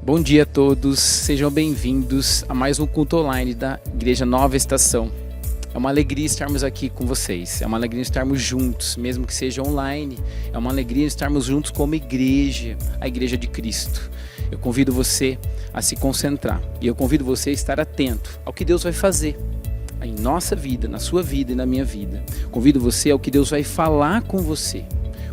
Bom dia a todos, sejam bem-vindos a mais um culto online da Igreja Nova Estação. É uma alegria estarmos aqui com vocês, é uma alegria estarmos juntos, mesmo que seja online. É uma alegria estarmos juntos como igreja, a Igreja de Cristo. Eu convido você a se concentrar e eu convido você a estar atento ao que Deus vai fazer em nossa vida, na sua vida e na minha vida. Convido você ao que Deus vai falar com você.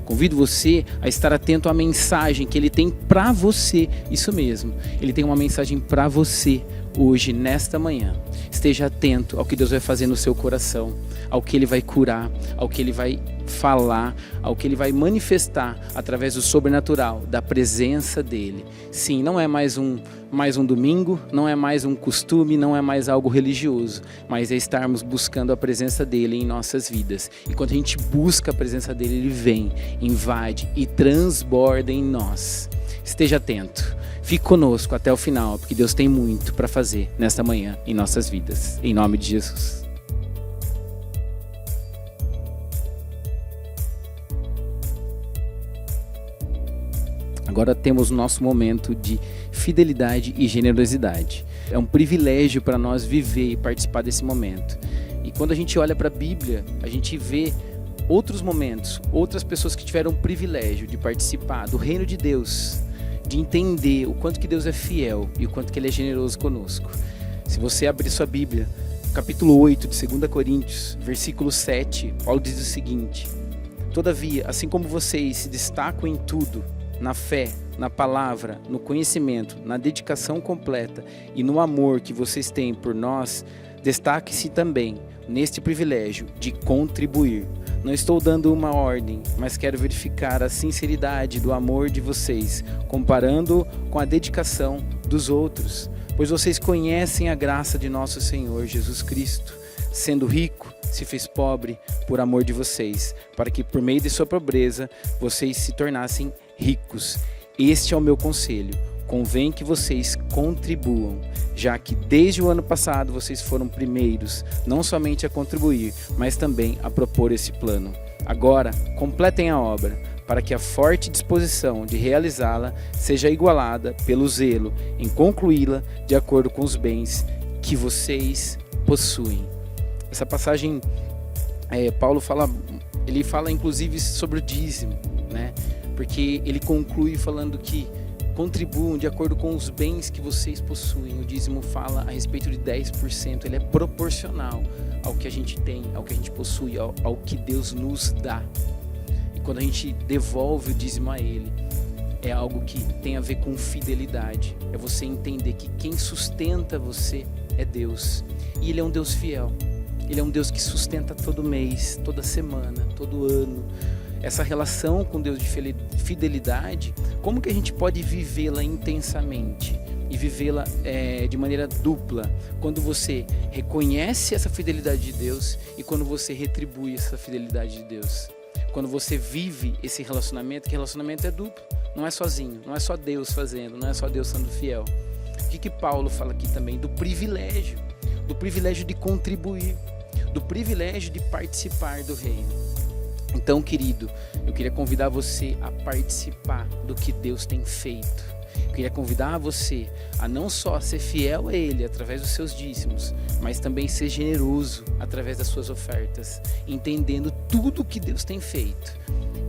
Convido você a estar atento à mensagem que Ele tem para você. Isso mesmo, Ele tem uma mensagem para você hoje, nesta manhã. Esteja atento ao que Deus vai fazer no seu coração, ao que Ele vai curar, ao que Ele vai falar, ao que Ele vai manifestar através do sobrenatural, da presença dEle. Sim, não é mais um domingo, não é mais um costume, não é mais algo religioso, mas é estarmos buscando a presença dEle em nossas vidas. E quando a gente busca a presença dEle, Ele vem, invade e transborda em nós. Esteja atento, fique conosco até o final, porque Deus tem muito para fazer nesta manhã em nossas vidas. Em nome de Jesus. Agora temos o nosso momento de fidelidade e generosidade. É um privilégio para nós viver e participar desse momento. E quando a gente olha para a Bíblia, a gente vê outros momentos, outras pessoas que tiveram o privilégio de participar do reino de Deus, de entender o quanto que Deus é fiel e o quanto que Ele é generoso conosco. Se você abrir sua Bíblia, capítulo 8 de 2 Coríntios, versículo 7, Paulo diz o seguinte: todavia, assim como vocês se destacam em tudo, na fé, na palavra, no conhecimento, na dedicação completa e no amor que vocês têm por nós, destaque-se também neste privilégio de contribuir. Não estou dando uma ordem, mas quero verificar a sinceridade do amor de vocês, comparando com a dedicação dos outros, pois vocês conhecem a graça de nosso Senhor Jesus Cristo. Sendo rico, se fez pobre por amor de vocês, para que por meio de sua pobreza vocês se tornassem ricos. Este é o meu conselho: convém que vocês contribuam, já que desde o ano passado vocês foram primeiros, não somente a contribuir, mas também a propor esse plano. Agora, completem a obra, para que a forte disposição de realizá-la seja igualada pelo zelo em concluí-la de acordo com os bens que vocês possuem. Essa passagem, Paulo fala inclusive sobre o dízimo, né? Porque ele conclui falando que contribuam de acordo com os bens que vocês possuem. O dízimo fala a respeito de 10%, ele é proporcional ao que a gente tem, ao que a gente possui, ao que Deus nos dá. E quando a gente devolve o dízimo a Ele, é algo que tem a ver com fidelidade. É você entender que quem sustenta você é Deus. E Ele é um Deus fiel. Ele é um Deus que sustenta todo mês, toda semana, todo ano. essa relação com Deus de fidelidade, como que a gente pode vivê-la intensamente e vivê-la de maneira dupla, quando você reconhece essa fidelidade de Deus e quando você retribui essa fidelidade de Deus. Quando você vive esse relacionamento, que relacionamento é duplo, não é sozinho, não é só Deus fazendo, não é só Deus sendo fiel. O que Paulo fala aqui também? Do privilégio de contribuir, do privilégio de participar do reino. Então, querido, eu queria convidar você a participar do que Deus tem feito. Eu queria convidar você a não só ser fiel a Ele através dos seus dízimos, mas também ser generoso através das suas ofertas, entendendo tudo o que Deus tem feito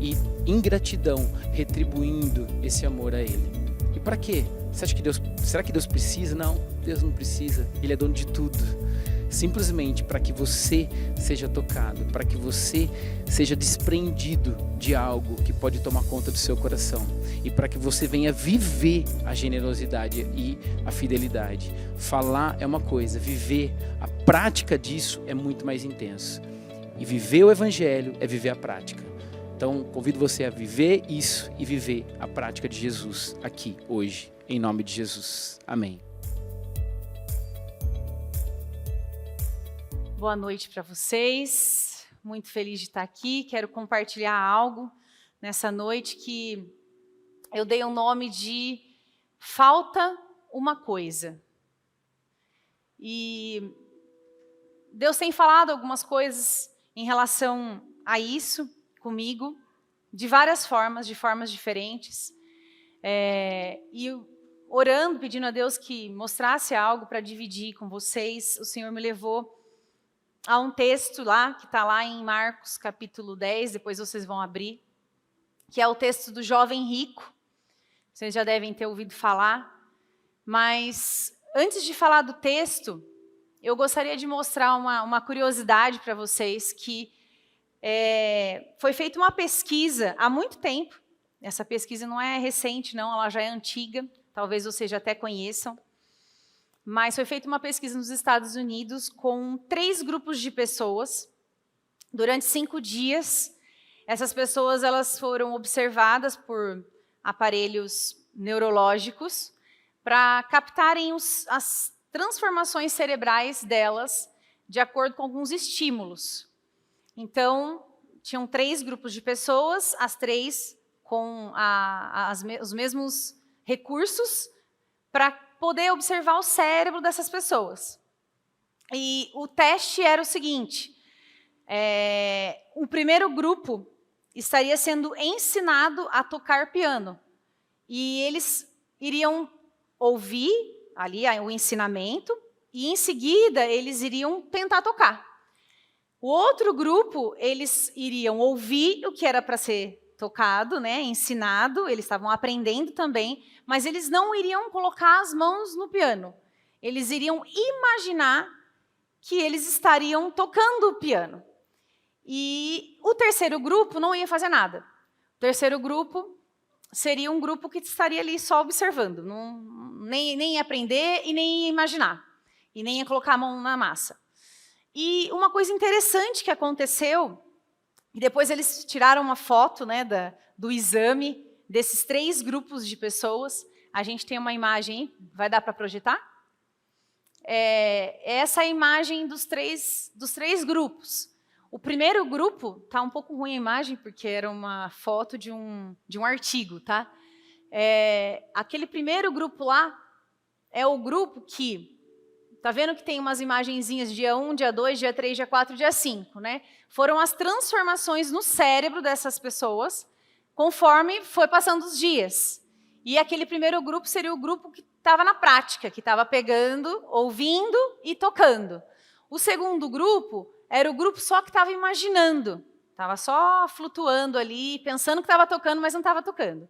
e, em gratidão, retribuindo esse amor a Ele. E para quê? Será que Deus precisa? Não, Deus não precisa. Ele é dono de tudo. Simplesmente para que você seja tocado, para que você seja desprendido de algo que pode tomar conta do seu coração e para que você venha viver a generosidade e a fidelidade. Falar é uma coisa, viver, a prática disso é muito mais intenso. E viver o Evangelho é viver a prática. Então, convido você a viver isso e viver a prática de Jesus aqui, hoje, em nome de Jesus. Amém. Boa noite para vocês, muito feliz de estar aqui. Quero compartilhar algo nessa noite que eu dei o nome de Falta uma Coisa. E Deus tem falado algumas coisas em relação a isso comigo, de várias formas, de formas diferentes. E orando, pedindo a Deus que mostrasse algo para dividir com vocês, o Senhor me levou há um texto lá, que está lá em Marcos capítulo 10, depois vocês vão abrir, que é o texto do jovem rico. Vocês já devem ter ouvido falar. Mas, antes de falar do texto, eu gostaria de mostrar uma curiosidade para vocês, que foi feita uma pesquisa há muito tempo. Essa pesquisa não é recente, não, ela já é antiga, talvez vocês já até conheçam. Mas foi feita uma pesquisa nos Estados Unidos com 3 grupos de pessoas. Durante 5 dias, essas pessoas elas foram observadas por aparelhos neurológicos para captarem as transformações cerebrais delas de acordo com alguns estímulos. Então, tinham 3 grupos de pessoas, as 3 com os mesmos recursos para poder observar o cérebro dessas pessoas. E o teste era o seguinte: o primeiro grupo estaria sendo ensinado a tocar piano. E eles iriam ouvir ali o ensinamento e, em seguida, eles iriam tentar tocar. O outro grupo, eles iriam ouvir o que era para ser tocado, ensinado, eles estavam aprendendo também, mas eles não iriam colocar as mãos no piano. Eles iriam imaginar que eles estariam tocando o piano. E o terceiro grupo não ia fazer nada. O terceiro grupo seria um grupo que estaria ali só observando, nem ia aprender e nem ia imaginar, e nem ia colocar a mão na massa. E uma coisa interessante que aconteceu, e depois eles tiraram uma foto do exame desses 3 grupos de pessoas. A gente tem uma imagem, vai dar para projetar? Essa é a imagem dos três grupos. O primeiro grupo, está um pouco ruim a imagem, porque era uma foto de um artigo, tá? Aquele primeiro grupo lá é o grupo que, tá vendo que tem umas imagenzinhas dia 1, dia 2, dia 3, dia 4, dia 5, Foram as transformações no cérebro dessas pessoas, conforme foi passando os dias. E aquele primeiro grupo seria o grupo que estava na prática, que estava pegando, ouvindo e tocando. O segundo grupo era o grupo só que estava imaginando, estava só flutuando ali, pensando que estava tocando, mas não estava tocando.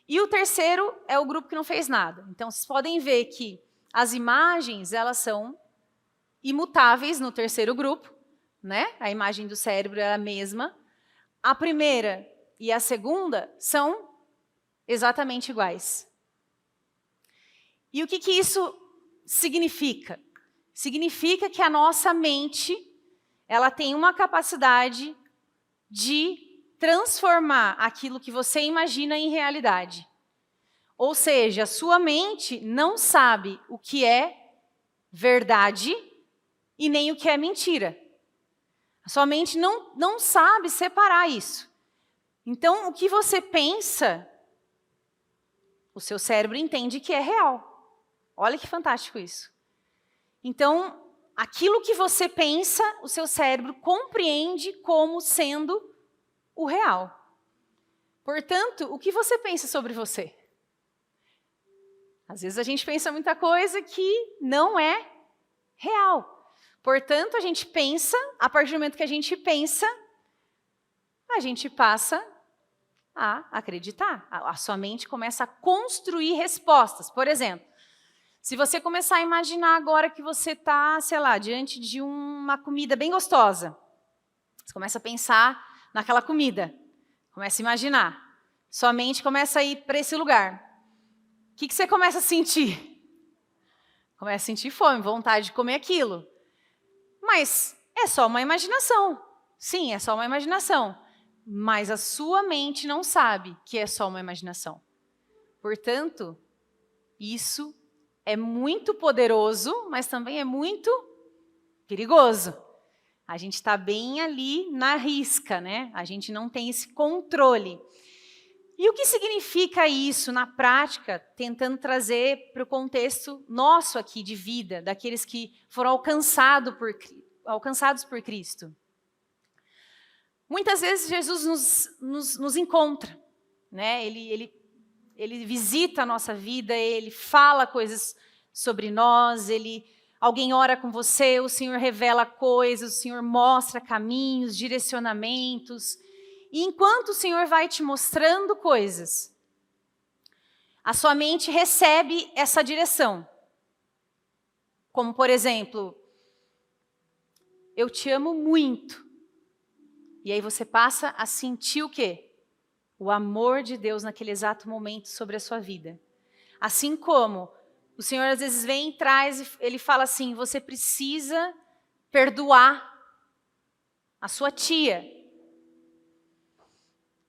E o terceiro é o grupo que não fez nada. Então, vocês podem ver que as imagens, elas são imutáveis no terceiro grupo, A imagem do cérebro é a mesma. A primeira e a segunda são exatamente iguais. E o que isso significa? Significa que a nossa mente, ela tem uma capacidade de transformar aquilo que você imagina em realidade. Ou seja, a sua mente não sabe o que é verdade e nem o que é mentira. A sua mente não sabe separar isso. Então, o que você pensa, o seu cérebro entende que é real. Olha que fantástico isso. Então, aquilo que você pensa, o seu cérebro compreende como sendo o real. Portanto, o que você pensa sobre você? Às vezes a gente pensa muita coisa que não é real. Portanto, a gente pensa, a partir do momento que a gente pensa, a gente passa a acreditar. A sua mente começa a construir respostas. Por exemplo, se você começar a imaginar agora que você está, sei lá, diante de uma comida bem gostosa, você começa a pensar naquela comida, começa a imaginar, sua mente começa a ir para esse lugar. O que você começa a sentir? Começa a sentir fome, vontade de comer aquilo. Mas é só uma imaginação. Sim, é só uma imaginação. Mas a sua mente não sabe que é só uma imaginação. Portanto, isso é muito poderoso, mas também é muito perigoso. A gente está bem ali na risca, né? A gente não tem esse controle. E o que significa isso na prática, tentando trazer para o contexto nosso aqui de vida, daqueles que foram alcançados por Cristo? Muitas vezes Jesus nos encontra, né? Ele visita a nossa vida, ele fala coisas sobre nós, alguém ora com você, o Senhor revela coisas, o Senhor mostra caminhos, direcionamentos. E enquanto o Senhor vai te mostrando coisas, a sua mente recebe essa direção. Como, por exemplo, eu te amo muito. E aí você passa a sentir o quê? O amor de Deus naquele exato momento sobre a sua vida. Assim como o Senhor às vezes vem e traz, ele fala assim, você precisa perdoar a sua tia.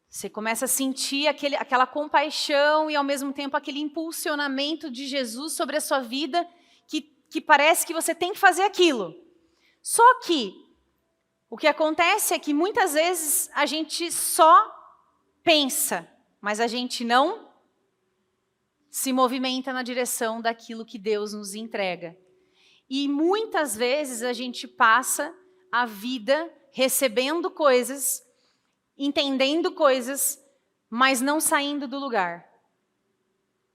Você começa a sentir aquela compaixão e, ao mesmo tempo, aquele impulsionamento de Jesus sobre a sua vida que parece que você tem que fazer aquilo. Só que o que acontece é que, muitas vezes, a gente só pensa, mas a gente não se movimenta na direção daquilo que Deus nos entrega. E, muitas vezes, a gente passa a vida recebendo coisas, entendendo coisas, mas não saindo do lugar.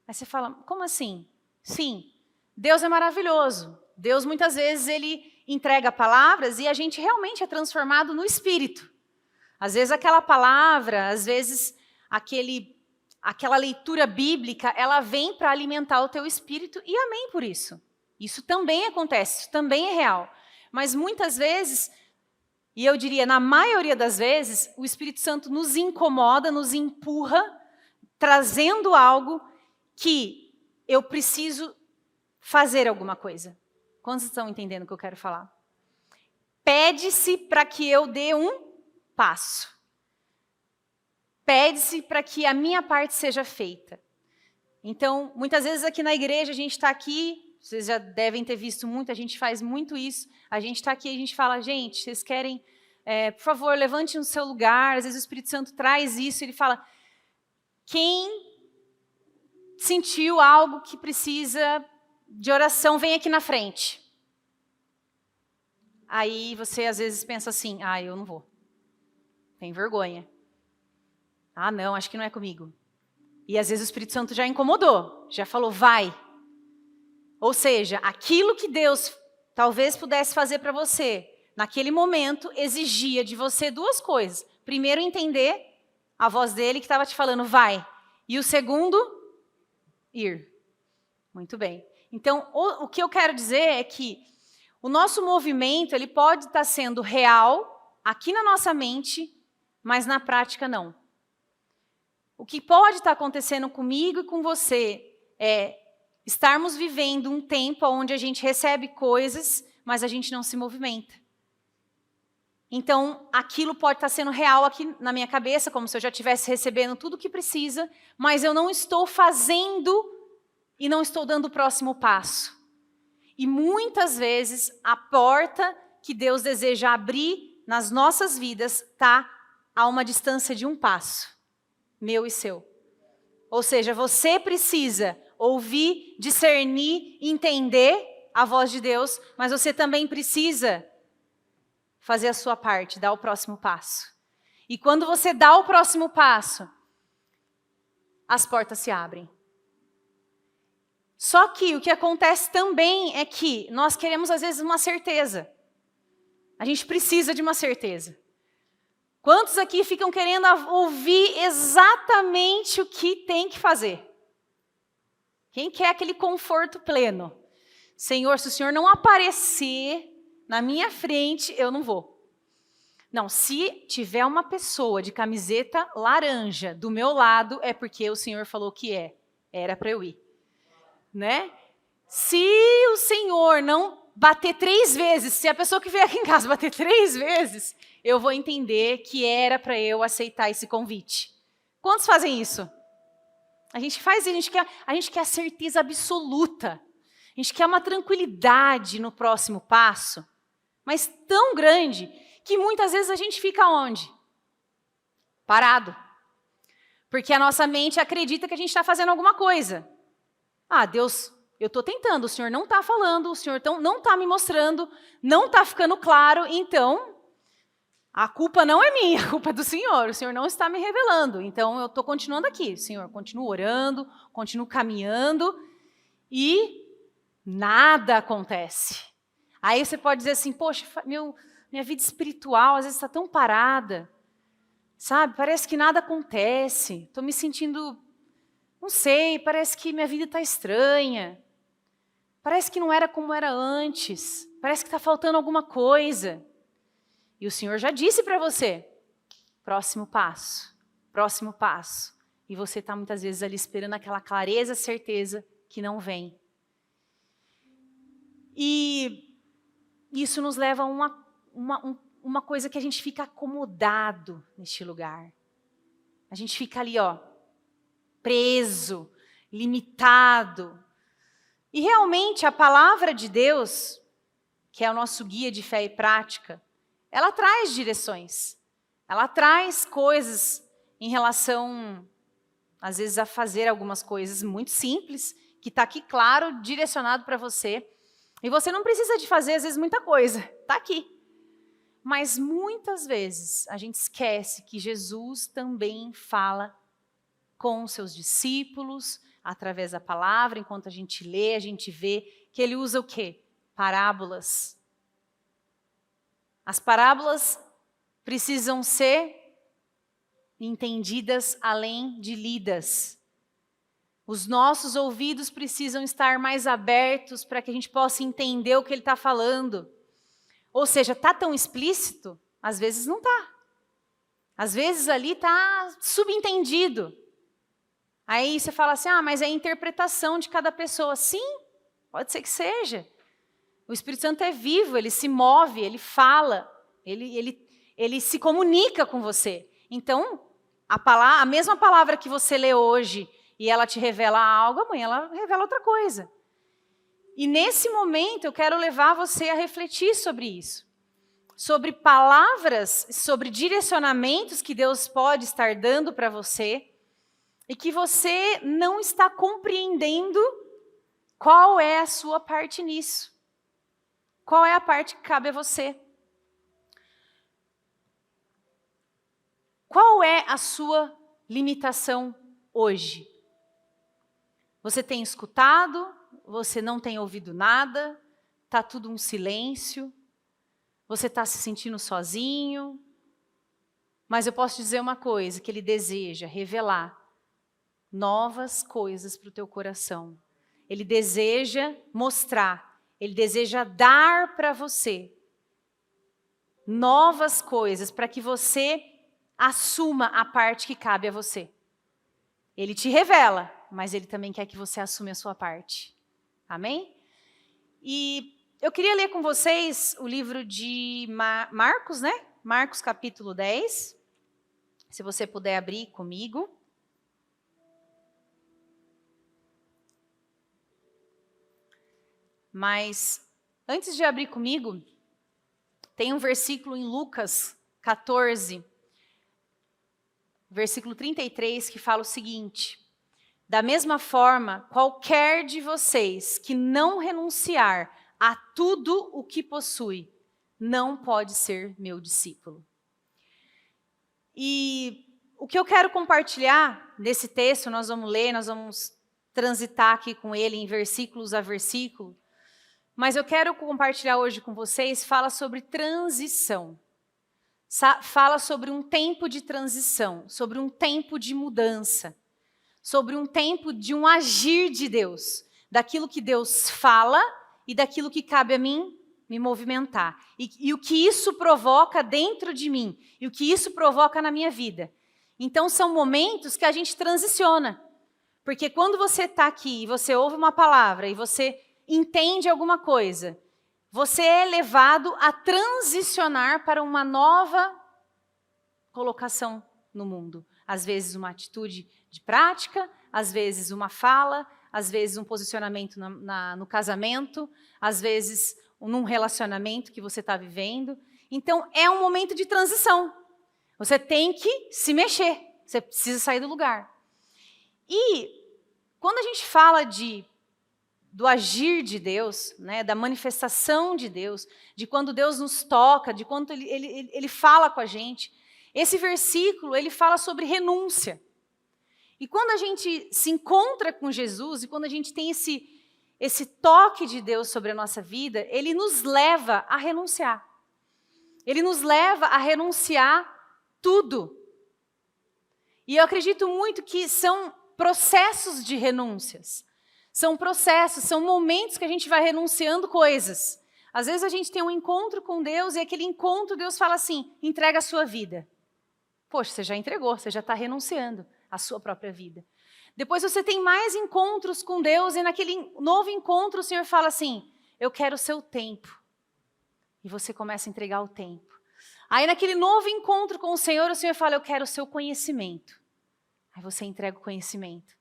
Aí você fala, como assim? Sim, Deus é maravilhoso. Deus, muitas vezes, ele entrega palavras e a gente realmente é transformado no espírito. Às vezes, aquela palavra, às vezes, aquela leitura bíblica, ela vem para alimentar o teu espírito e amém por isso. Isso também acontece, isso também é real. Mas, muitas vezes, e eu diria, na maioria das vezes, o Espírito Santo nos incomoda, nos empurra, trazendo algo que eu preciso fazer alguma coisa. Quantos estão entendendo o que eu quero falar? Pede-se para que eu dê um passo. Pede-se para que a minha parte seja feita. Então, muitas vezes aqui na igreja, a gente está aqui, vocês já devem ter visto muito, a gente faz muito isso. A gente está aqui e a gente fala, gente, vocês querem, por favor, levante no seu lugar. Às vezes o Espírito Santo traz isso, ele fala, quem sentiu algo que precisa de oração, vem aqui na frente. Aí você às vezes pensa assim, eu não vou. Tem vergonha. Não, acho que não é comigo. E às vezes o Espírito Santo já incomodou, já falou, vai. Ou seja, aquilo que Deus talvez pudesse fazer para você, naquele momento, exigia de você duas coisas. Primeiro, entender a voz dele que estava te falando, vai. E o segundo, ir. Muito bem. Então, o que eu quero dizer é que o nosso movimento, ele pode estar sendo real, aqui na nossa mente, mas na prática não. O que pode estar acontecendo comigo e com você é estarmos vivendo um tempo onde a gente recebe coisas, mas a gente não se movimenta. Então, aquilo pode estar sendo real aqui na minha cabeça, como se eu já estivesse recebendo tudo o que precisa, mas eu não estou fazendo e não estou dando o próximo passo. E muitas vezes a porta que Deus deseja abrir nas nossas vidas está a uma distância de um passo, meu e seu. Ou seja, você precisa ouvir, discernir, entender a voz de Deus, mas você também precisa fazer a sua parte, dar o próximo passo. E quando você dá o próximo passo, as portas se abrem. Só que o que acontece também é que nós queremos às vezes uma certeza. A gente precisa de uma certeza. Quantos aqui ficam querendo ouvir exatamente o que tem que fazer? Quem quer aquele conforto pleno? Senhor, se o Senhor não aparecer na minha frente, eu não vou. Não, se tiver uma pessoa de camiseta laranja do meu lado, é porque o Senhor falou que era para eu ir. Né? Se o Senhor não bater 3 vezes, se a pessoa que veio aqui em casa bater 3 vezes, eu vou entender que era para eu aceitar esse convite. Quantos fazem isso? A gente faz isso, a gente quer a certeza absoluta. A gente quer uma tranquilidade no próximo passo, mas tão grande que muitas vezes a gente fica onde? Parado. Porque a nossa mente acredita que a gente está fazendo alguma coisa. Ah, Deus, eu estou tentando, o Senhor não está falando, o Senhor não está me mostrando, não está ficando claro, então a culpa não é minha, a culpa é do Senhor, o Senhor não está me revelando, então eu estou continuando aqui, Senhor, continuo orando, continuo caminhando e nada acontece. Aí você pode dizer assim, poxa, minha vida espiritual às vezes está tão parada, sabe, parece que nada acontece, estou me sentindo... Não sei, parece que minha vida está estranha. Parece que não era como era antes. Parece que está faltando alguma coisa. E o Senhor já disse para você, próximo passo, próximo passo. E você está muitas vezes ali esperando aquela clareza, certeza que não vem. E isso nos leva a uma coisa que a gente fica acomodado neste lugar. A gente fica ali, preso, limitado. E realmente a palavra de Deus, que é o nosso guia de fé e prática, ela traz direções. Ela traz coisas em relação, às vezes, a fazer algumas coisas muito simples, que está aqui claro, direcionado para você. E você não precisa de fazer, às vezes, muita coisa. Está aqui. Mas muitas vezes a gente esquece que Jesus também fala com os seus discípulos, através da palavra, enquanto a gente lê, a gente vê que ele usa o quê? Parábolas. As parábolas precisam ser entendidas além de lidas. Os nossos ouvidos precisam estar mais abertos para que a gente possa entender o que ele está falando. Ou seja, está tão explícito? Às vezes não está. Às vezes ali está subentendido. Aí você fala assim, mas é a interpretação de cada pessoa. Sim, pode ser que seja. O Espírito Santo é vivo, ele se move, ele fala, ele se comunica com você. Então, a mesma palavra que você lê hoje e ela te revela algo, amanhã ela revela outra coisa. E nesse momento eu quero levar você a refletir sobre isso. Sobre palavras, sobre direcionamentos que Deus pode estar dando para você, e que você não está compreendendo qual é a sua parte nisso. Qual é a parte que cabe a você? Qual é a sua limitação hoje? Você tem escutado? Você não tem ouvido nada? Está tudo um silêncio? Você está se sentindo sozinho? Mas eu posso dizer uma coisa, que ele deseja revelar novas coisas para o teu coração. Ele deseja mostrar, ele deseja dar para você novas coisas para que você assuma a parte que cabe a você. Ele te revela, mas ele também quer que você assuma a sua parte. Amém? E eu queria ler com vocês o livro de Marcos, né? Marcos capítulo 10. Se você puder abrir comigo. Mas, antes de abrir comigo, tem um versículo em Lucas 14, versículo 33, que fala o seguinte: da mesma forma, qualquer de vocês que não renunciar a tudo o que possui, não pode ser meu discípulo. E o que eu quero compartilhar nesse texto, nós vamos ler, nós vamos transitar aqui com ele em versículos a versículo, mas eu quero compartilhar hoje com vocês, fala sobre transição. Fala sobre um tempo de transição, sobre um tempo de mudança, sobre um tempo de um agir de Deus, daquilo que Deus fala e daquilo que cabe a mim me movimentar. E o que isso provoca dentro de mim, e o que isso provoca na minha vida. Então são momentos que a gente transiciona. Porque quando você está aqui e você ouve uma palavra e você entende alguma coisa, você é levado a transicionar para uma nova colocação no mundo. Às vezes uma atitude de prática, às vezes uma fala, às vezes um posicionamento no casamento, às vezes num relacionamento que você está vivendo. Então é um momento de transição. Você tem que se mexer, você precisa sair do lugar. E quando a gente fala do agir de Deus, né, da manifestação de Deus, de quando Deus nos toca, de quando ele fala com a gente, esse versículo ele fala sobre renúncia. E quando a gente se encontra com Jesus, e quando a gente tem esse toque de Deus sobre a nossa vida, ele nos leva a renunciar. Ele nos leva a renunciar tudo. E eu acredito muito que são processos de renúncias. São processos, são momentos que a gente vai renunciando coisas. Às vezes a gente tem um encontro com Deus e aquele encontro Deus fala assim, entrega a sua vida. Poxa, você já entregou, você já está renunciando à sua própria vida. Depois você tem mais encontros com Deus e naquele novo encontro o Senhor fala assim, eu quero o seu tempo. E você começa a entregar o tempo. Aí naquele novo encontro com o Senhor fala, eu quero o seu conhecimento. Aí você entrega o conhecimento.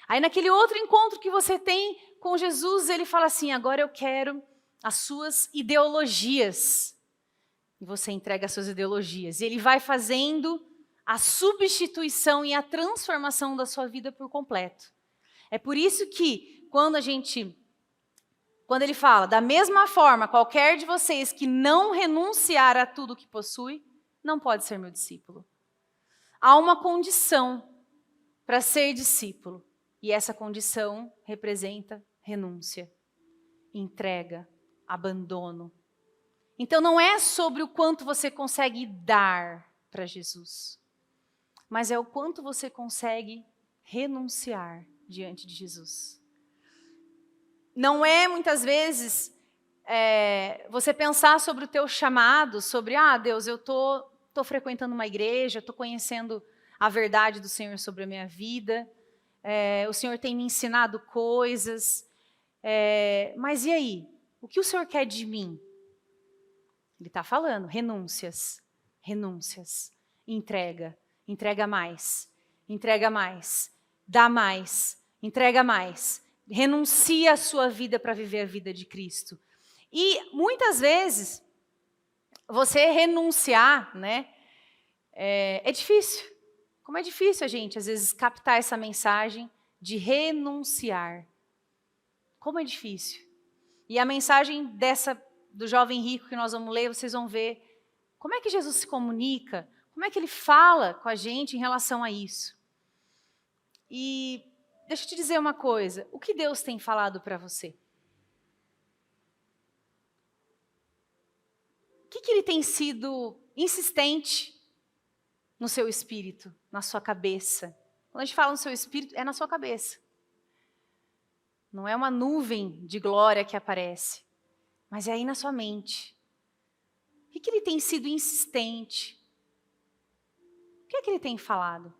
Aí naquele outro encontro que você tem com Jesus, ele fala assim, agora eu quero as suas ideologias. E você entrega as suas ideologias. E ele vai fazendo a substituição e a transformação da sua vida por completo. É por isso que quando ele fala, da mesma forma, qualquer de vocês que não renunciar a tudo que possui, não pode ser meu discípulo. Há uma condição para ser discípulo. E essa condição representa renúncia, entrega, abandono. Então não é sobre o quanto você consegue dar para Jesus, mas é o quanto você consegue renunciar diante de Jesus. Não é muitas vezes você pensar sobre o teu chamado, sobre, Deus, eu estou frequentando uma igreja, estou conhecendo a verdade do Senhor sobre a minha vida, o Senhor tem me ensinado coisas, mas e aí? O que o Senhor quer de mim? Ele está falando, renúncias, entrega mais, dá mais, entrega mais, renuncia a sua vida para viver a vida de Cristo. E muitas vezes, você renunciar, né, é difícil. Como é difícil a gente, às vezes, captar essa mensagem de renunciar. Como é difícil. E a mensagem do jovem rico que nós vamos ler, vocês vão ver como é que Jesus se comunica, como é que ele fala com a gente em relação a isso. E deixa eu te dizer uma coisa, o que Deus tem falado para você? O que ele tem sido insistente no seu espírito, na sua cabeça? Quando a gente fala no seu espírito, é na sua cabeça. Não é uma nuvem de glória que aparece, mas é aí na sua mente. O que ele tem sido insistente? O que ele tem falado?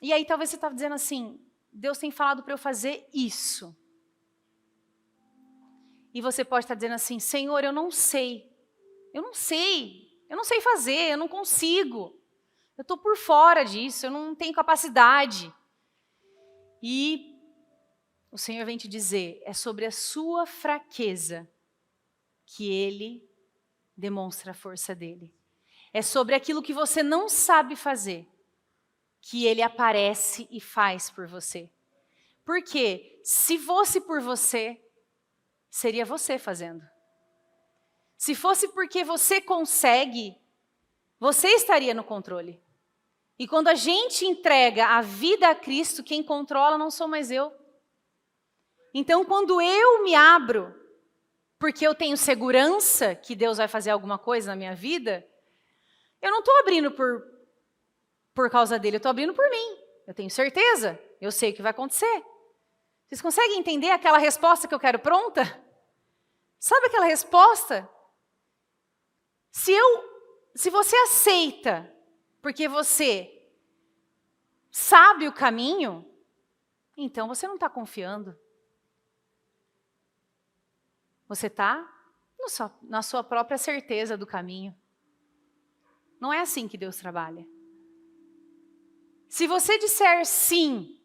E aí talvez você está dizendo assim, Deus tem falado para eu fazer isso. E você pode estar dizendo assim, Senhor, eu não sei Eu não sei fazer, eu não consigo. Eu estou por fora disso, eu não tenho capacidade. E o Senhor vem te dizer, é sobre a sua fraqueza que Ele demonstra a força dEle. É sobre aquilo que você não sabe fazer que Ele aparece e faz por você. Porque se fosse por você, seria você fazendo. Se fosse porque você consegue, você estaria no controle. E quando a gente entrega a vida a Cristo, quem controla não sou mais eu. Então, quando eu me abro, porque eu tenho segurança que Deus vai fazer alguma coisa na minha vida, eu não estou abrindo por causa dele, eu estou abrindo por mim. Eu tenho certeza, eu sei o que vai acontecer. Vocês conseguem entender aquela resposta que eu quero pronta? Sabe aquela resposta? Se você aceita, porque você sabe o caminho, então você não está confiando. Você está na sua própria certeza do caminho. Não é assim que Deus trabalha. Se você disser sim,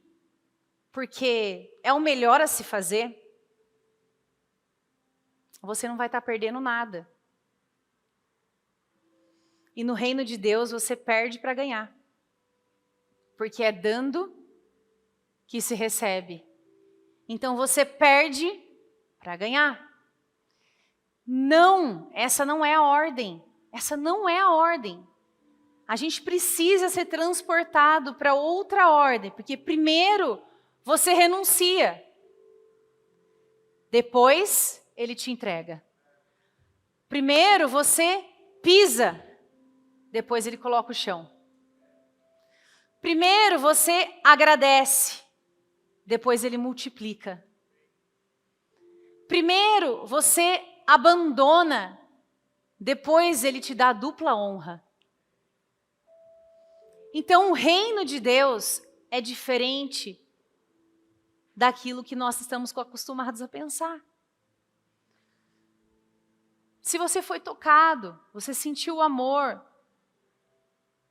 porque é o melhor a se fazer, você não vai estar perdendo nada. E no reino de Deus você perde para ganhar. Porque é dando que se recebe. Então você perde para ganhar. Não, essa não é a ordem. Essa não é a ordem. A gente precisa ser transportado para outra ordem. Porque primeiro você renuncia. Depois ele te entrega. Primeiro você pisa. Depois ele coloca o chão. Primeiro você agradece. Depois ele multiplica. Primeiro você abandona. Depois ele te dá dupla honra. Então o reino de Deus é diferente daquilo que nós estamos acostumados a pensar. Se você foi tocado, você sentiu o amor,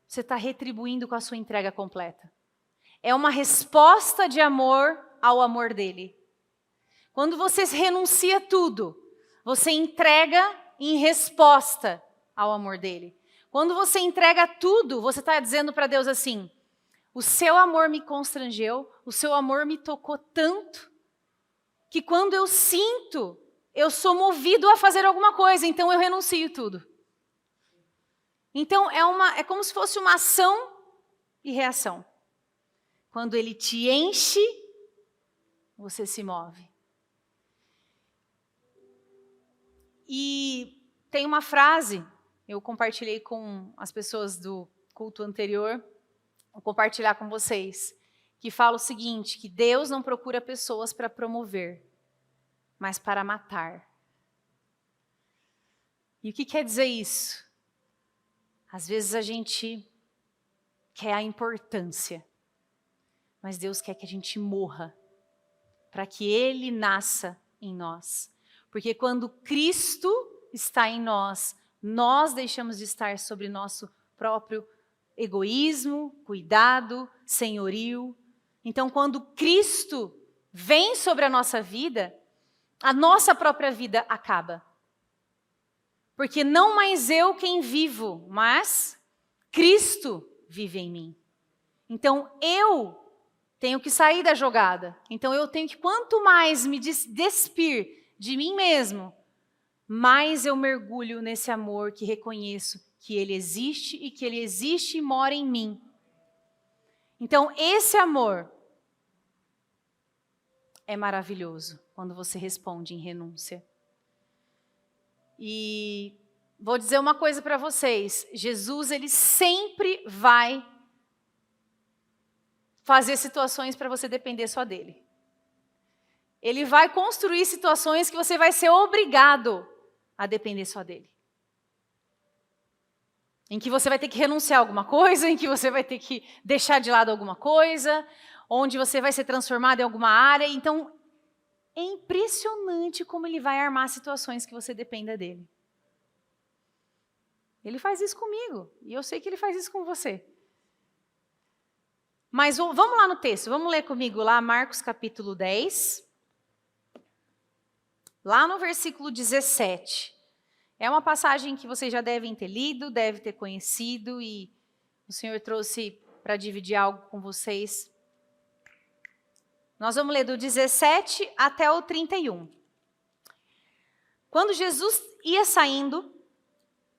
você está retribuindo com a sua entrega completa. É uma resposta de amor ao amor dele. Quando você renuncia tudo, você entrega em resposta ao amor dele. Quando você entrega tudo, você está dizendo para Deus assim, o seu amor me constrangeu, o seu amor me tocou tanto, que quando eu sinto, eu sou movido a fazer alguma coisa, então eu renuncio tudo. Então é como se fosse uma ação e reação. Quando ele te enche, você se move. E tem uma frase, eu compartilhei com as pessoas do culto anterior, vou compartilhar com vocês, que fala o seguinte, que Deus não procura pessoas para promover, mas para matar. E o que quer dizer isso? Às vezes a gente quer a importância, mas Deus quer que a gente morra, para que Ele nasça em nós. Porque quando Cristo está em nós, nós deixamos de estar sobre nosso próprio egoísmo, cuidado, senhorio. Então, quando Cristo vem sobre a nossa vida, a nossa própria vida acaba. Porque não mais eu quem vivo, mas Cristo vive em mim. Então, eu tenho que sair da jogada. Então, eu tenho que, quanto mais me despir de mim mesmo, mais eu mergulho nesse amor que reconheço que Ele existe e que Ele existe e mora em mim. Então, esse amor é maravilhoso quando você responde em renúncia. E vou dizer uma coisa para vocês, Jesus, Ele sempre vai fazer situações para você depender só dEle. Ele vai construir situações que você vai ser obrigado a depender só dEle. Em que você vai ter que renunciar a alguma coisa, em que você vai ter que deixar de lado alguma coisa, onde você vai ser transformado em alguma área. Então, é impressionante como Ele vai armar situações que você dependa dEle. Ele faz isso comigo. E eu sei que ele faz isso com você. Mas vamos lá no texto. Vamos ler comigo lá Marcos capítulo 10. Lá no versículo 17. É uma passagem que vocês já devem ter lido, devem ter conhecido. E o Senhor trouxe para dividir algo com vocês. Nós vamos ler do 17 até o 31. Quando Jesus ia saindo,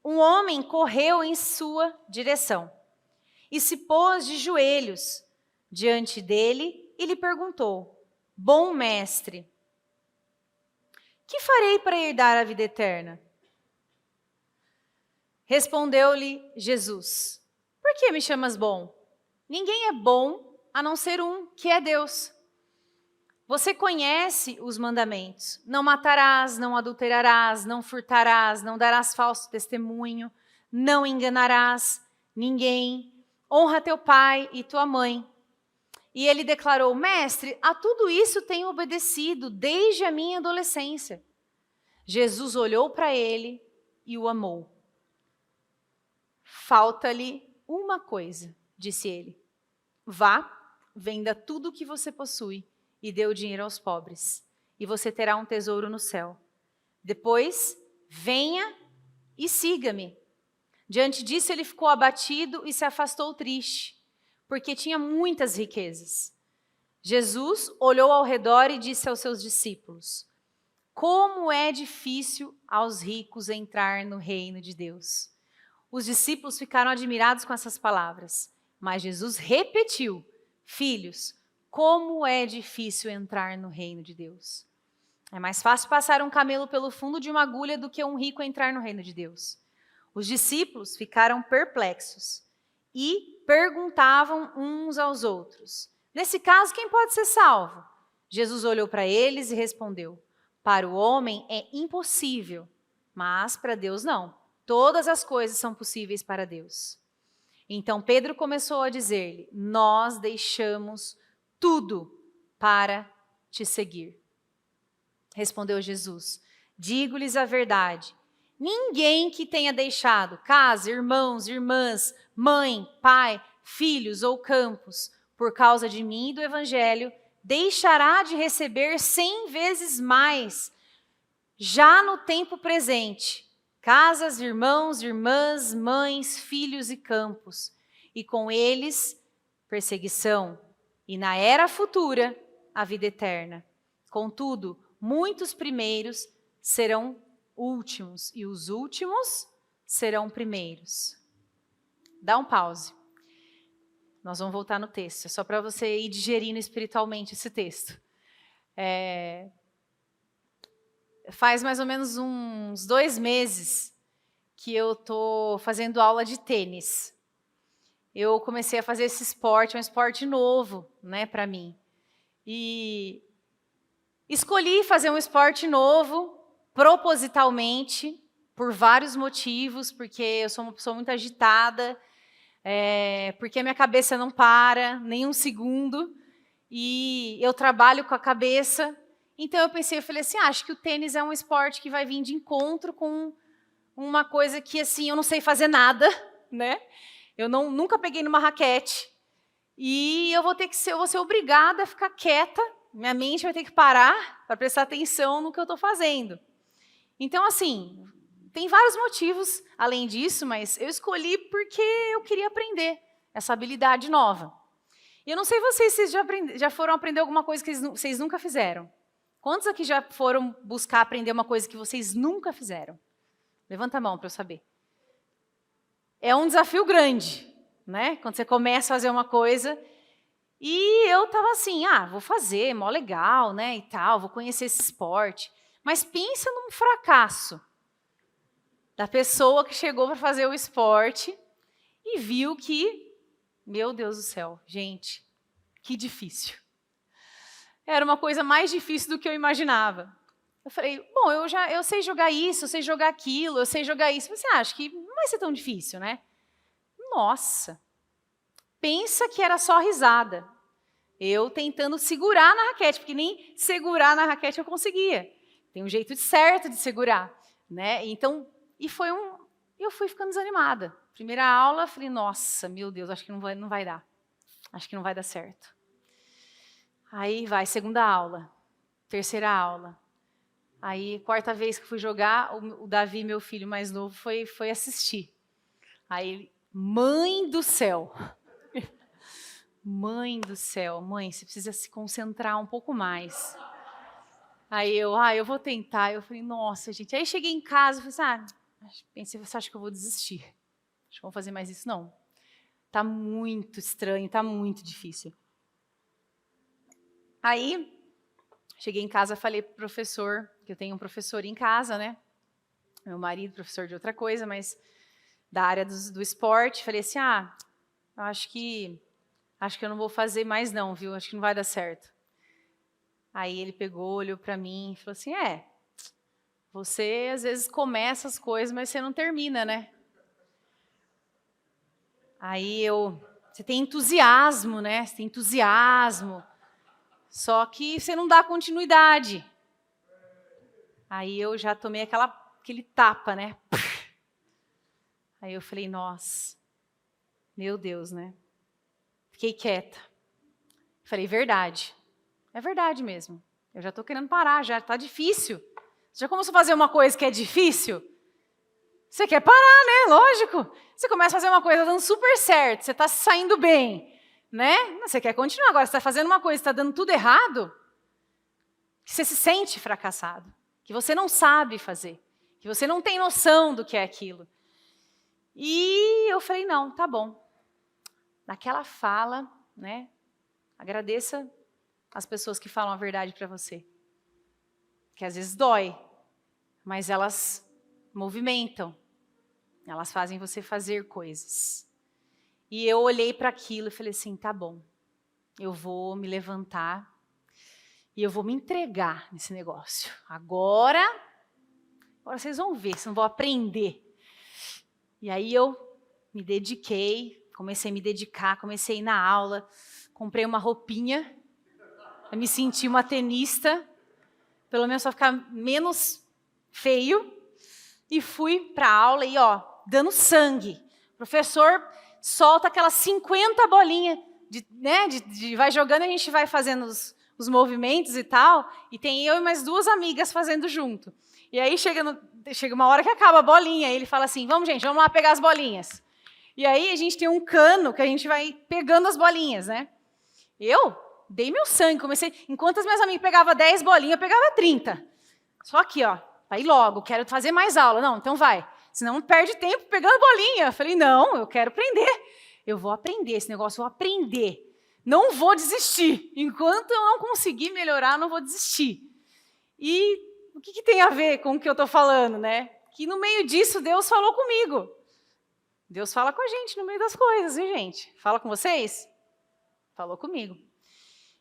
um homem correu em sua direção e se pôs de joelhos diante dele e lhe perguntou: Bom mestre, que farei para herdar a vida eterna? Respondeu-lhe Jesus: Por que me chamas bom? Ninguém é bom a não ser um, que é Deus. Você conhece os mandamentos: não matarás, não adulterarás, não furtarás, não darás falso testemunho, não enganarás ninguém, honra teu pai e tua mãe. E ele declarou: Mestre, a tudo isso tenho obedecido desde a minha adolescência. Jesus olhou para ele e o amou. Falta-lhe uma coisa, disse ele. Vá, venda tudo o que você possui e dê o dinheiro aos pobres, e você terá um tesouro no céu. Depois, venha e siga-me. Diante disso, ele ficou abatido e se afastou triste, porque tinha muitas riquezas. Jesus olhou ao redor e disse aos seus discípulos: Como é difícil aos ricos entrar no reino de Deus. Os discípulos ficaram admirados com essas palavras, mas Jesus repetiu: Filhos, como é difícil entrar no reino de Deus. É mais fácil passar um camelo pelo fundo de uma agulha do que um rico entrar no reino de Deus. Os discípulos ficaram perplexos e perguntavam uns aos outros: Nesse caso, quem pode ser salvo? Jesus olhou para eles e respondeu: Para o homem é impossível, mas para Deus não. Todas as coisas são possíveis para Deus. Então Pedro começou a dizer-lhe: Nós deixamos tudo para te seguir. Respondeu Jesus: Digo-lhes a verdade. Ninguém que tenha deixado casa, irmãos, irmãs, mãe, pai, filhos ou campos, por causa de mim e do evangelho, deixará de receber 100 vezes mais, já no tempo presente, casas, irmãos, irmãs, mães, filhos e campos, e com eles perseguição, e na era futura a vida eterna. Contudo, muitos primeiros serão últimos, e os últimos serão primeiros. Dá um pause. Nós vamos voltar no texto, é só para você ir digerindo espiritualmente esse texto. Faz mais ou menos uns 2 meses que eu estou fazendo aula de tênis. Eu comecei a fazer esse esporte, é um esporte novo, né, para mim. E escolhi fazer um esporte novo, propositalmente, por vários motivos, porque eu sou uma pessoa muito agitada, porque a minha cabeça não para nem um segundo, e eu trabalho com a cabeça. Então eu falei assim, acho que o tênis é um esporte que vai vir de encontro com uma coisa que assim, eu não sei fazer nada, né? Eu nunca peguei numa raquete, e eu vou ser obrigada a ficar quieta, minha mente vai ter que parar para prestar atenção no que eu estou fazendo. Então, assim, tem vários motivos além disso, mas eu escolhi porque eu queria aprender essa habilidade nova. E eu não sei vocês já foram aprender alguma coisa que vocês nunca fizeram. Quantos aqui já foram buscar aprender uma coisa que vocês nunca fizeram? Levanta a mão para eu saber. É um desafio grande, né? Quando você começa a fazer uma coisa. E eu estava assim, vou fazer, mó legal, né, e tal, vou conhecer esse esporte. Mas pensa num fracasso da pessoa que chegou para fazer o esporte e viu que, meu Deus do céu, gente, que difícil. Era uma coisa mais difícil do que eu imaginava. Eu falei, bom, eu sei jogar isso, eu sei jogar aquilo, eu sei jogar isso. Você acha que não vai ser tão difícil, né? Nossa, pensa que era só risada. Eu tentando segurar na raquete, porque nem segurar na raquete eu conseguia. Tem um jeito certo de segurar, né? Então, eu E eu fui ficando desanimada. Primeira aula, falei, nossa, meu Deus, acho que não vai dar. Acho que não vai dar certo. Aí vai, segunda aula, terceira aula. Aí, quarta vez que fui jogar, o Davi, meu filho mais novo, foi assistir. Aí ele, mãe do céu. Mãe do céu, mãe, você precisa se concentrar um pouco mais. Aí eu vou tentar. Eu falei, nossa, gente. Aí cheguei em casa, falei, pensei, você acha que eu vou desistir? Acho que não vou fazer mais isso, não. Tá muito estranho, tá muito difícil. Aí, cheguei em casa, falei pro professor, que eu tenho um professor em casa, né? Meu marido, professor de outra coisa, mas da área do esporte. Falei assim, eu acho que eu não vou fazer mais não, viu? Acho que não vai dar certo. Aí ele pegou, olhou para mim e falou assim, você às vezes começa as coisas, mas você não termina, né? Aí você tem entusiasmo, né? Você tem entusiasmo, só que você não dá continuidade. Aí eu já tomei aquele tapa, né? Aí eu falei, nossa, meu Deus, né? Fiquei quieta. Falei, verdade. É verdade mesmo. Eu já estou querendo parar, já está difícil. Você já começou a fazer uma coisa que é difícil? Você quer parar, né? Lógico. Você começa a fazer uma coisa dando super certo, você está saindo bem, né? Você quer continuar. Agora, você está fazendo uma coisa, está dando tudo errado, que você se sente fracassado, que você não sabe fazer, que você não tem noção do que é aquilo. E eu falei, não, tá bom. Naquela fala, né? Agradeça as pessoas que falam a verdade para você. Que às vezes dói, mas elas movimentam. Elas fazem você fazer coisas. E eu olhei para aquilo e falei assim, tá bom. Eu vou me levantar e eu vou me entregar nesse negócio. Agora vocês vão ver, vocês não vão aprender. E aí eu me dediquei, comecei a me dedicar, comecei a ir na aula, comprei uma roupinha, eu me senti uma tenista, pelo menos para ficar menos feio, e fui para a aula e dando sangue. O professor solta aquelas 50 bolinhas, vai jogando e a gente vai fazendo os movimentos e tal, e tem eu e mais 2 amigas fazendo junto. E aí chega uma hora que acaba a bolinha, e ele fala assim, vamos gente, vamos lá pegar as bolinhas. E aí a gente tem um cano que a gente vai pegando as bolinhas, né? Eu dei meu sangue, enquanto as minhas amigas pegavam 10 bolinhas, eu pegava 30. Só aqui, vai logo, quero fazer mais aula. Não, então vai. Senão perde tempo pegando bolinha. Eu falei, não, eu quero aprender. Eu vou aprender esse negócio, eu vou aprender. Não vou desistir. Enquanto eu não conseguir melhorar, eu não vou desistir. E o que tem a ver com o que eu estou falando, né? Que no meio disso, Deus falou comigo. Deus fala com a gente no meio das coisas, viu, gente? Fala com vocês? Falou comigo.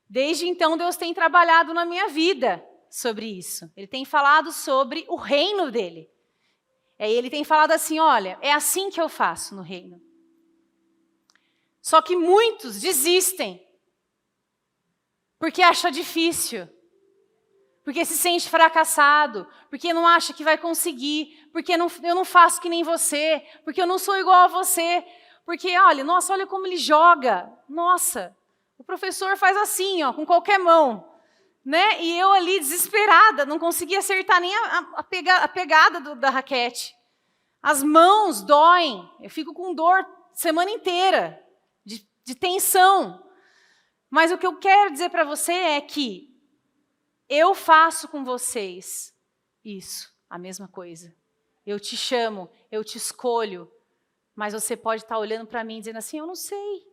Desde então, Deus tem trabalhado na minha vida sobre isso. Ele tem falado sobre o reino dele. Ele tem falado assim, olha, é assim que eu faço no reino. Só que muitos desistem. Porque acha difícil. Porque se sente fracassado. Porque não acha que vai conseguir. Porque eu não faço que nem você. Porque eu não sou igual a você. Porque, olha como ele joga. Nossa, o professor faz assim, com qualquer mão. Né? E eu ali, desesperada, não conseguia acertar nem a pegada da raquete. As mãos doem. Eu fico com dor semana inteira, de tensão. Mas o que eu quero dizer para você é que eu faço com vocês isso, a mesma coisa. Eu te chamo, eu te escolho, mas você pode estar olhando para mim dizendo assim, eu não sei.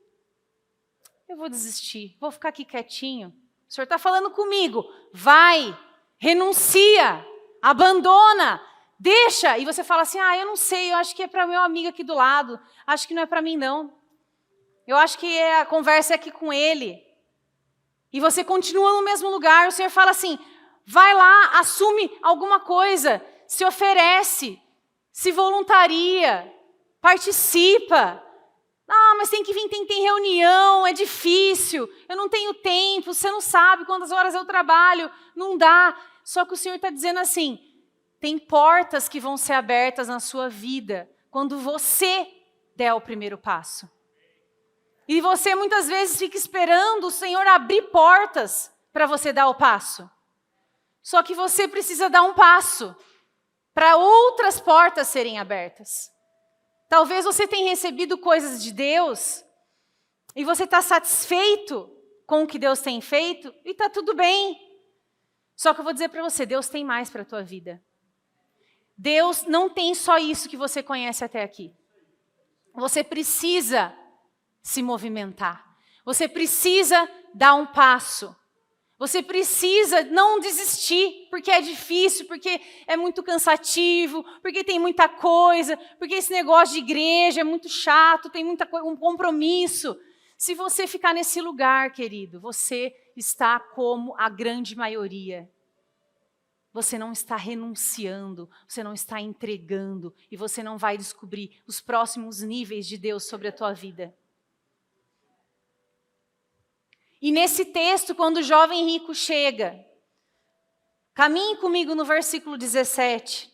Eu vou desistir, vou ficar aqui quietinho. O Senhor está falando comigo. Vai, renuncia, abandona, deixa. E você fala assim, eu não sei, eu acho que é para o meu amigo aqui do lado. Acho que não é para mim, não. Eu acho que a conversa é aqui com ele. E você continua no mesmo lugar. O Senhor fala assim, vai lá, assume alguma coisa, se oferece, se voluntaria, participa. Mas tem que vir, tem reunião, é difícil, eu não tenho tempo, você não sabe quantas horas eu trabalho, não dá. Só que o Senhor está dizendo assim, tem portas que vão ser abertas na sua vida quando você der o primeiro passo. E você muitas vezes fica esperando o Senhor abrir portas para você dar o passo. Só que você precisa dar um passo para outras portas serem abertas. Talvez você tenha recebido coisas de Deus e você está satisfeito com o que Deus tem feito e está tudo bem. Só que eu vou dizer para você, Deus tem mais para a tua vida. Deus não tem só isso que você conhece até aqui. Você precisa se movimentar. Você precisa dar um passo. Você precisa não desistir, porque é difícil, porque é muito cansativo, porque tem muita coisa, porque esse negócio de igreja é muito chato, tem um compromisso. Se você ficar nesse lugar, querido, você está como a grande maioria. Você não está renunciando, você não está entregando, e você não vai descobrir os próximos níveis de Deus sobre a tua vida. E nesse texto, quando o jovem rico chega, caminhe comigo no versículo 17.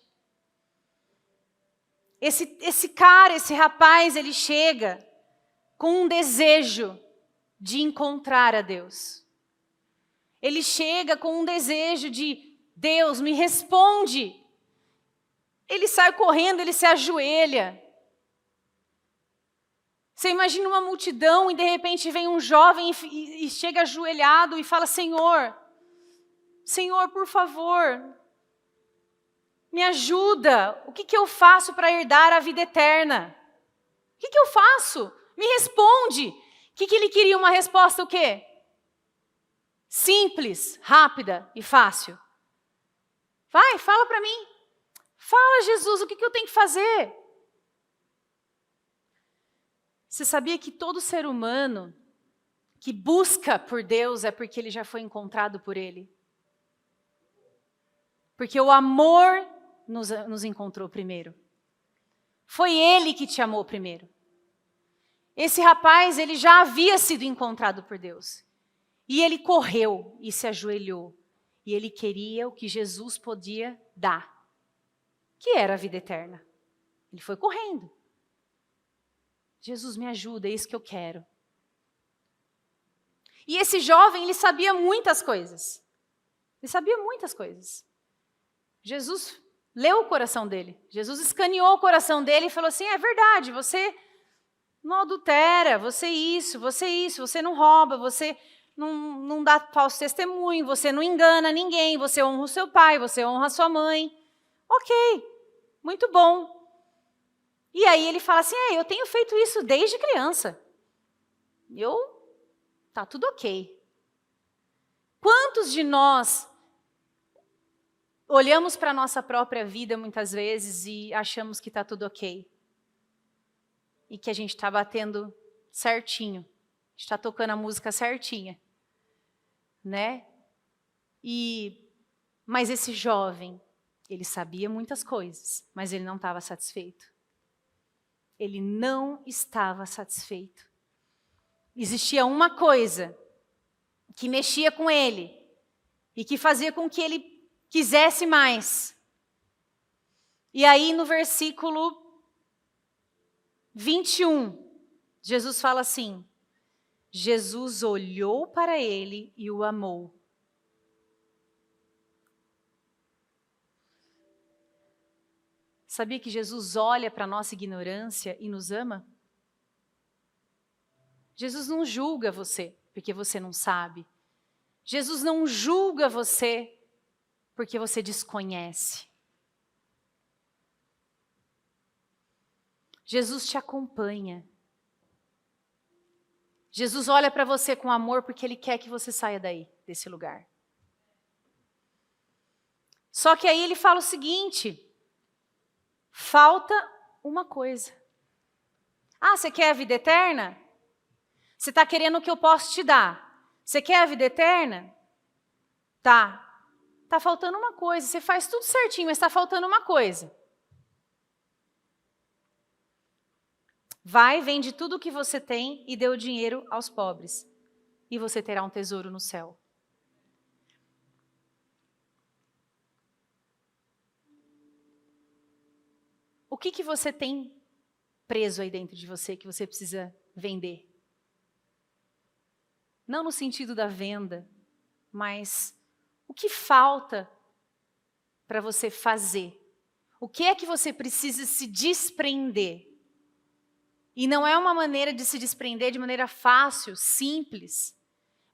Esse cara, esse rapaz, ele chega com um desejo de encontrar a Deus. Ele chega com um desejo de, Deus, me responde. Ele sai correndo, ele se ajoelha. Você imagina uma multidão e de repente vem um jovem e chega ajoelhado e fala, Senhor, por favor, me ajuda. O que eu faço para herdar a vida eterna? O que eu faço? Me responde. O que ele queria? Uma resposta o quê? Simples, rápida e fácil. Vai, fala para mim. Fala, Jesus, o que eu tenho que fazer? Você sabia que todo ser humano que busca por Deus é porque ele já foi encontrado por Ele? Porque o amor nos encontrou primeiro. Foi Ele que te amou primeiro. Esse rapaz, ele já havia sido encontrado por Deus. E ele correu e se ajoelhou. E ele queria o que Jesus podia dar, que era a vida eterna. Ele foi correndo. Jesus, me ajuda, é isso que eu quero. E esse jovem, ele sabia muitas coisas. Ele sabia muitas coisas. Jesus leu o coração dele. Jesus escaneou o coração dele e falou assim, é verdade, você não adultera, você isso, você não rouba, você não dá falso testemunho, você não engana ninguém, você honra o seu pai, você honra a sua mãe. Ok, muito bom. E aí ele fala assim, eu tenho feito isso desde criança. Tá tudo ok. Quantos de nós olhamos para a nossa própria vida muitas vezes e achamos que está tudo ok? E que a gente está batendo certinho. A gente está tocando a música certinha. Né? Mas esse jovem, ele sabia muitas coisas, mas ele não estava satisfeito. Ele não estava satisfeito. Existia uma coisa que mexia com ele e que fazia com que ele quisesse mais. E aí no versículo 21, Jesus fala assim, Jesus olhou para ele e o amou. Sabia que Jesus olha para a nossa ignorância e nos ama? Jesus não julga você porque você não sabe. Jesus não julga você porque você desconhece. Jesus te acompanha. Jesus olha para você com amor porque Ele quer que você saia desse lugar. Só que aí Ele fala o seguinte, falta uma coisa. Você quer a vida eterna? Você está querendo o que eu posso te dar. Você quer a vida eterna? Tá faltando uma coisa. Você faz tudo certinho, mas está faltando uma coisa. Vai, vende tudo o que você tem e dê o dinheiro aos pobres. E você terá um tesouro no céu. O que você tem preso aí dentro de você que você precisa vender? Não no sentido da venda, mas o que falta para você fazer? O que é que você precisa se desprender? E não é uma maneira de se desprender de maneira fácil, simples,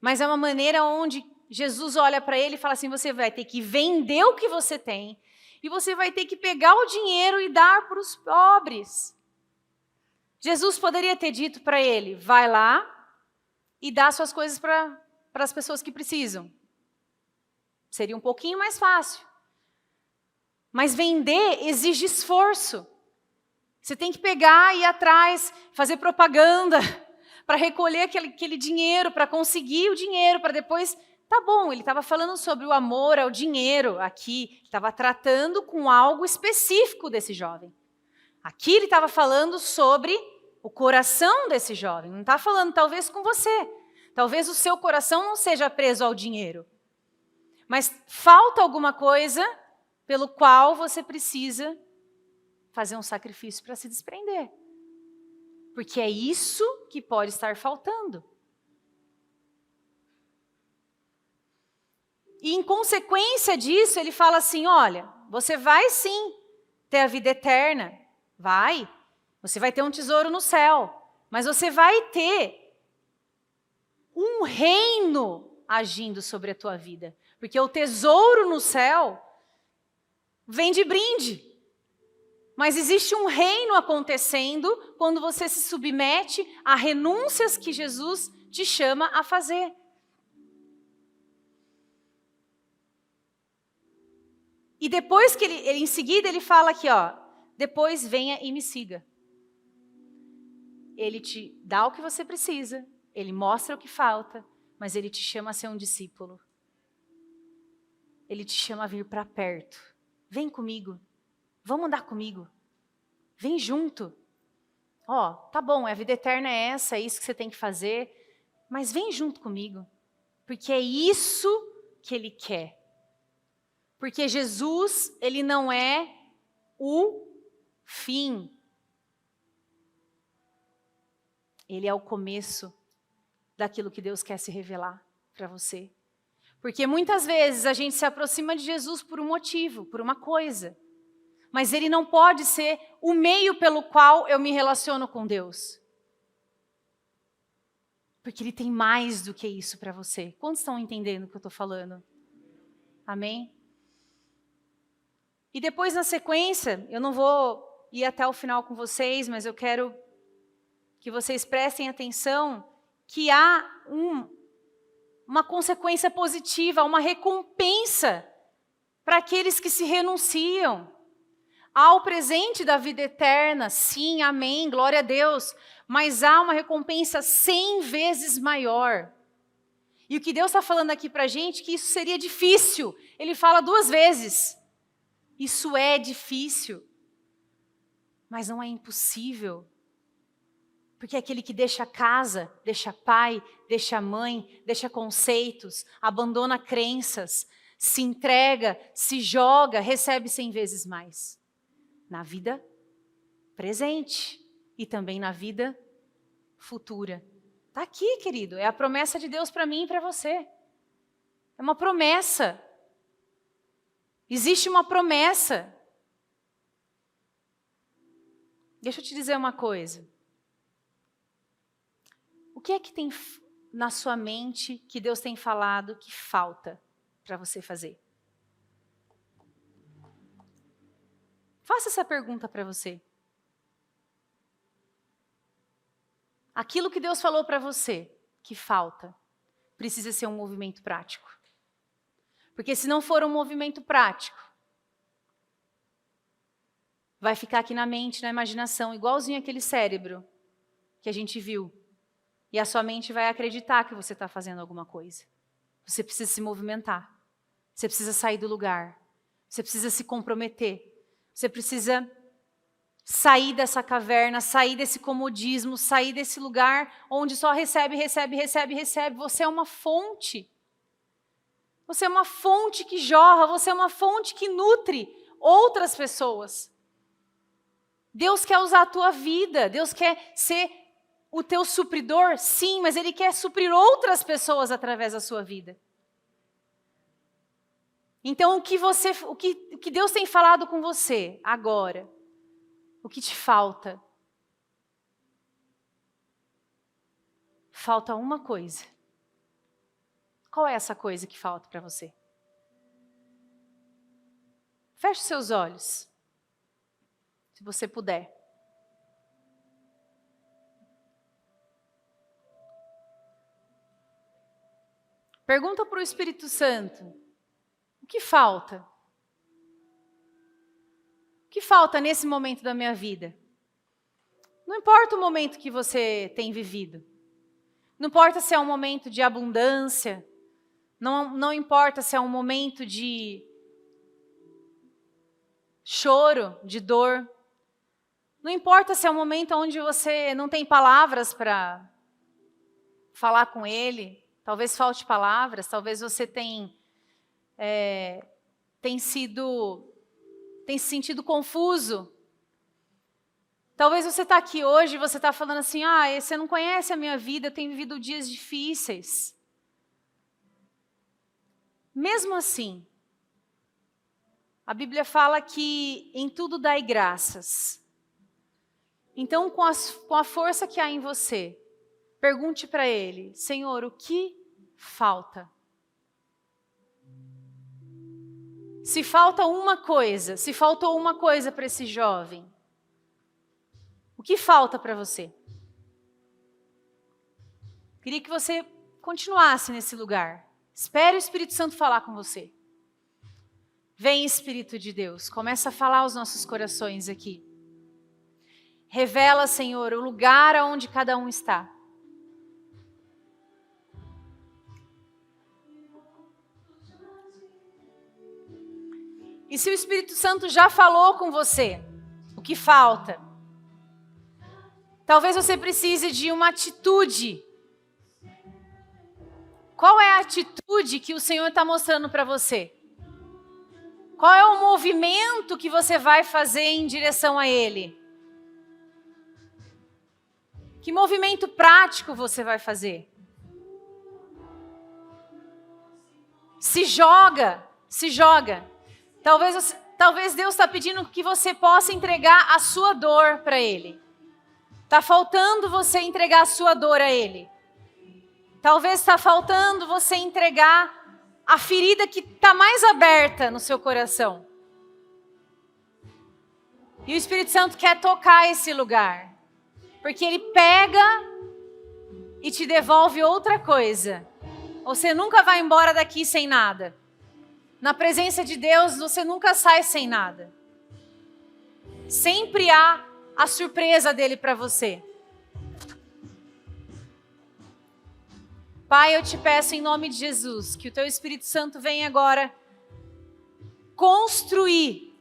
mas é uma maneira onde Jesus olha para ele e fala assim, você vai ter que vender o que você tem e você vai ter que pegar o dinheiro e dar para os pobres. Jesus poderia ter dito para ele, vai lá e dá suas coisas para as pessoas que precisam. Seria um pouquinho mais fácil. Mas vender exige esforço. Você tem que pegar, ir atrás, fazer propaganda para recolher aquele dinheiro, para conseguir o dinheiro, para depois... Tá bom, ele estava falando sobre o amor ao dinheiro aqui, estava tratando com algo específico desse jovem. Aqui ele estava falando sobre o coração desse jovem, não está falando talvez com você. Talvez o seu coração não seja preso ao dinheiro. Mas falta alguma coisa pelo qual você precisa fazer um sacrifício para se desprender. Porque é isso que pode estar faltando. E em consequência disso, ele fala assim, olha, você vai sim ter a vida eterna, vai. Você vai ter um tesouro no céu, mas você vai ter um reino agindo sobre a tua vida. Porque o tesouro no céu vem de brinde. Mas existe um reino acontecendo quando você se submete a renúncias que Jesus te chama a fazer. E depois que ele em seguida ele fala aqui, ó, depois venha e me siga. Ele te dá o que você precisa, ele mostra o que falta, mas ele te chama a ser um discípulo. Ele te chama a vir para perto. Vem comigo, vamos andar comigo, vem junto. Ó, tá bom, a vida eterna é essa, é isso que você tem que fazer, mas vem junto comigo, porque é isso que ele quer. Porque Jesus, ele não é o fim. Ele é o começo daquilo que Deus quer se revelar para você. Porque muitas vezes a gente se aproxima de Jesus por um motivo, por uma coisa. Mas ele não pode ser o meio pelo qual eu me relaciono com Deus. Porque ele tem mais do que isso para você. Quantos estão entendendo o que eu estou falando? Amém? E depois, na sequência, eu não vou ir até o final com vocês, mas eu quero que vocês prestem atenção que há uma consequência positiva, uma recompensa para aqueles que se renunciam ao presente da vida eterna. Sim, amém, glória a Deus. Mas há uma recompensa 100 vezes maior. E o que Deus está falando aqui para a gente, que isso seria difícil. Ele fala 2 vezes. Isso é difícil, mas não é impossível. Porque é aquele que deixa casa, deixa pai, deixa mãe, deixa conceitos, abandona crenças, se entrega, se joga, recebe 100 vezes mais. Na vida presente e também na vida futura. Está aqui, querido, é a promessa de Deus para mim e para você. É uma promessa. Existe uma promessa. Deixa eu te dizer uma coisa. O que é que tem na sua mente que Deus tem falado que falta para você fazer? Faça essa pergunta para você. Aquilo que Deus falou para você que falta, precisa ser um movimento prático. Porque se não for um movimento prático, vai ficar aqui na mente, na imaginação, igualzinho aquele cérebro que a gente viu. E a sua mente vai acreditar que você está fazendo alguma coisa. Você precisa se movimentar. Você precisa sair do lugar. Você precisa se comprometer. Você precisa sair dessa caverna, sair desse comodismo, sair desse lugar onde só recebe, recebe, recebe, recebe. Você é uma fonte. Você é uma fonte que jorra, você é uma fonte que nutre outras pessoas. Deus quer usar a tua vida, Deus quer ser o teu supridor, sim, mas Ele quer suprir outras pessoas através da sua vida. Então, o que Deus tem falado com você agora? O que te falta? Falta uma coisa. Qual é essa coisa que falta para você? Feche os seus olhos, se você puder. Pergunta para o Espírito Santo, o que falta? O que falta nesse momento da minha vida? Não importa o momento que você tem vivido. Não importa se é um momento de abundância. Não importa se é um momento de choro, de dor. Não importa se é um momento onde você não tem palavras para falar com Ele. Talvez falte palavras, talvez você tenha se sentido confuso. Talvez você está aqui hoje e você está falando assim, você não conhece a minha vida, eu tenho vivido dias difíceis. Mesmo assim, a Bíblia fala que em tudo dai graças. Então, com a força que há em você, pergunte para Ele, Senhor, o que falta? Se faltou uma coisa para esse jovem, o que falta para você? Queria que você continuasse nesse lugar. Espere o Espírito Santo falar com você. Vem, Espírito de Deus, começa a falar aos nossos corações aqui. Revela, Senhor, o lugar onde cada um está. E se o Espírito Santo já falou com você, o que falta? Talvez você precise de uma atitude. Qual é a atitude que o Senhor está mostrando para você? Qual é o movimento que você vai fazer em direção a Ele? Que movimento prático você vai fazer? Se joga, se joga. Talvez Deus está pedindo que você possa entregar a sua dor para Ele. Está faltando você entregar a sua dor a Ele. Talvez está faltando você entregar a ferida que está mais aberta no seu coração. E o Espírito Santo quer tocar esse lugar. Porque Ele pega e te devolve outra coisa. Você nunca vai embora daqui sem nada. Na presença de Deus, você nunca sai sem nada. Sempre há a surpresa dele para você. Pai, eu te peço em nome de Jesus, que o Teu Espírito Santo venha agora construir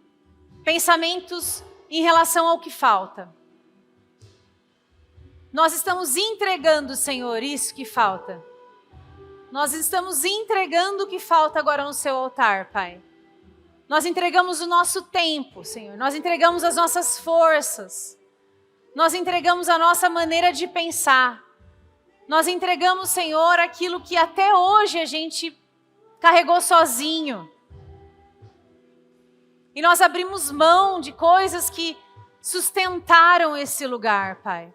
pensamentos em relação ao que falta. Nós estamos entregando, Senhor, isso que falta. Nós estamos entregando o que falta agora no Seu altar, Pai. Nós entregamos o nosso tempo, Senhor. Nós entregamos as nossas forças. Nós entregamos a nossa maneira de pensar. Nós entregamos, Senhor, aquilo que até hoje a gente carregou sozinho. E nós abrimos mão de coisas que sustentaram esse lugar, Pai.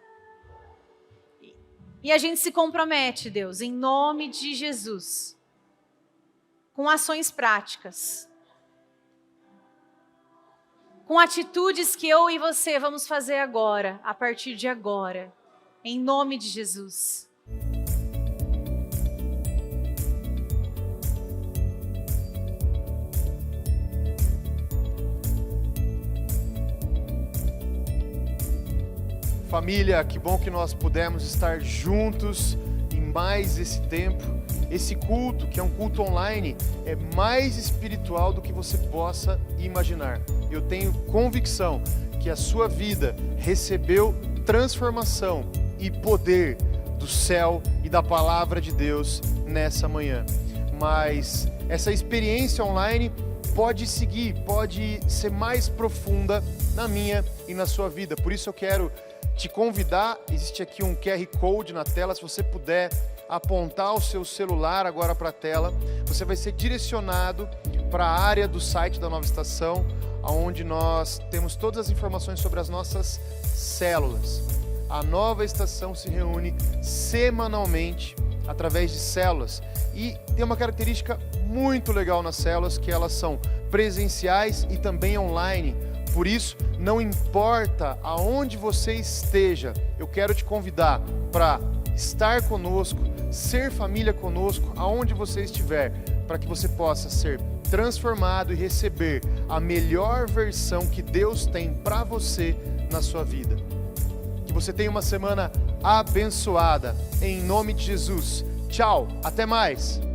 E a gente se compromete, Deus, em nome de Jesus, com ações práticas, com atitudes que eu e você vamos fazer agora, a partir de agora, em nome de Jesus. Família, que bom que nós pudemos estar juntos em mais esse tempo. Esse culto, que é um culto online, é mais espiritual do que você possa imaginar. Eu tenho convicção que a sua vida recebeu transformação e poder do céu e da palavra de Deus nessa manhã. Mas essa experiência online pode seguir, pode ser mais profunda na minha e na sua vida. Por isso eu quero te convidar, existe aqui um QR Code na tela, se você puder apontar o seu celular agora para a tela, você vai ser direcionado para a área do site da Nova Estação, onde nós temos todas as informações sobre as nossas células. A Nova Estação se reúne semanalmente através de células e tem uma característica muito legal nas células, que elas são presenciais e também online. Por isso, não importa aonde você esteja, eu quero te convidar para estar conosco, ser família conosco, aonde você estiver, para que você possa ser transformado e receber a melhor versão que Deus tem para você na sua vida. Que você tenha uma semana abençoada, em nome de Jesus. Tchau, até mais!